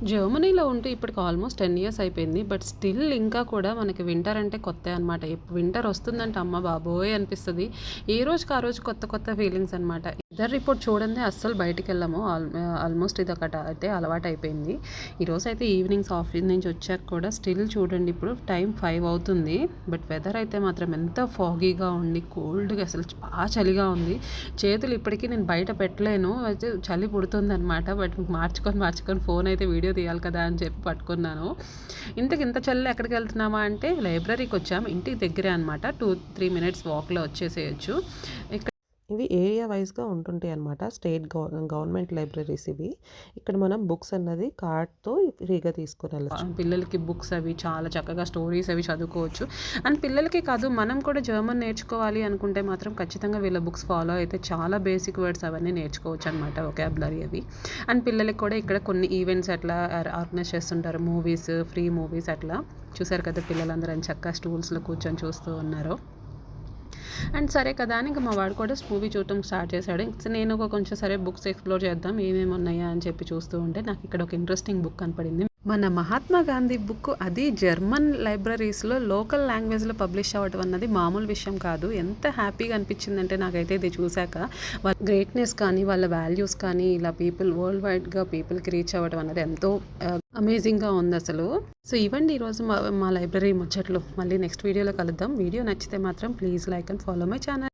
జర్మనీలో ఉంటూ ఇప్పటికి ఆల్మోస్ట్ 10 ఇయర్స్ అయిపోయింది. బట్ స్టిల్ ఇంకా కూడా మనకి వింటర్ అంటే కొత్తే అనమాట. వింటర్ వస్తుందంటే అమ్మ బాబోయ్ అనిపిస్తది. ఏ రోజుకి ఆ రోజు కొత్త కొత్త ఫీలింగ్స్ అనమాట. వెదర్ రిపోర్ట్ చూడందే అస్సలు బయటికెళ్ళము. ఆల్మోస్ట్ ఇదొకటి అయితే అలవాటయిపోయింది. ఈరోజైతే ఈవినింగ్స్ ఆఫీస్ నుంచి వచ్చాక కూడా స్టిల్ చూడండి ఇప్పుడు టైం 5 అవుతుంది. బట్ వెదర్ అయితే మాత్రం ఎంత ఫాగీగా ఉండి కోల్డ్‌గా అసలు బా చలిగా ఉంది. చేతులు ఇప్పటికీ నేను బయట పెట్టలేను. అయితే చలి పుడుతుందనమాట. బట్ మార్చుకొని ఫోన్ అయితే వీడియో తీయాలి కదా అని చెప్పి పట్టుకున్నాను. ఇంత చలిలో ఎక్కడికి వెళ్తున్నామా అంటే లైబ్రరీకి వచ్చాము. ఇంటికి దగ్గరే అనమాట. 2-3 మినిట్స్ వాక్‌లో వచ్చేసేయొచ్చు. ఇవి ఏరియా వైస్‌గా ఉంటుంటాయి అన్నమాట. గవర్నమెంట్ లైబ్రరీస్ ఇవి. ఇక్కడ మనం బుక్స్ అన్నది కార్డ్‌తో ఫ్రీగా తీసుకొనెళ్ళొచ్చు. పిల్లలకి బుక్స్ అవి చాలా చక్కగా స్టోరీస్ అవి చదువుకోవచ్చు. అండ్ పిల్లలకే కాదు మనం కూడా జర్మన్ నేర్చుకోవాలి అనుకుంటే మాత్రం ఖచ్చితంగా వీళ్ళ బుక్స్ ఫాలో అయితే చాలా బేసిక్ వర్డ్స్ అవన్నీ నేర్చుకోవచ్చు అనమాట. వొకాబులరీ అవి. అండ్ పిల్లలకి కూడా ఇక్కడ కొన్ని ఈవెంట్స్ అట్లా ఆర్గనైజ్ చేస్తుంటారు. మూవీస్, ఫ్రీ మూవీస్ అట్లా. చూసారు కదా పిల్లలందరూ ఎంచక్కా స్టూల్స్‌లో కూర్చొని చూస్తూ ఉన్నారు. అండ్ సరే కదా అని ఇంక మా వాడు కూడా మూవీ చూడటం స్టార్ట్ చేశాడు. నేను కొంచెం సరే బుక్స్ ఎక్స్‌ప్లోర్ చేద్దాం ఏమేమి ఉన్నాయా అని చెప్పి చూస్తూ ఉంటే నాకు ఇక్కడ ఒక ఇంట్రెస్టింగ్ బుక్ కనపడింది. మన మహాత్మా గాంధీ బుక్ అది జర్మన్ లైబ్రరీస్‌లో లోకల్ లాంగ్వేజ్‌లో పబ్లిష్ అవ్వటం అన్నది మామూలు విషయం కాదు. ఎంత హ్యాపీగా అనిపించిందంటే నాకైతే ఇది చూసాక వాళ్ళ గ్రేట్‌నెస్ కానీ, వాళ్ళ వాల్యూస్ కానీ ఇలా వరల్డ్ వైడ్‌గా పీపుల్‌కి రీచ్ అవ్వడం అన్నది ఎంతో అమేజింగ్‌గా ఉందసలు. సో ఇవండి ఈరోజు మా లైబ్రరీ ముచ్చట్లు. మళ్ళీ నెక్స్ట్ వీడియోలో కలుద్దాం. వీడియో నచ్చితే మాత్రం please like and follow my channel.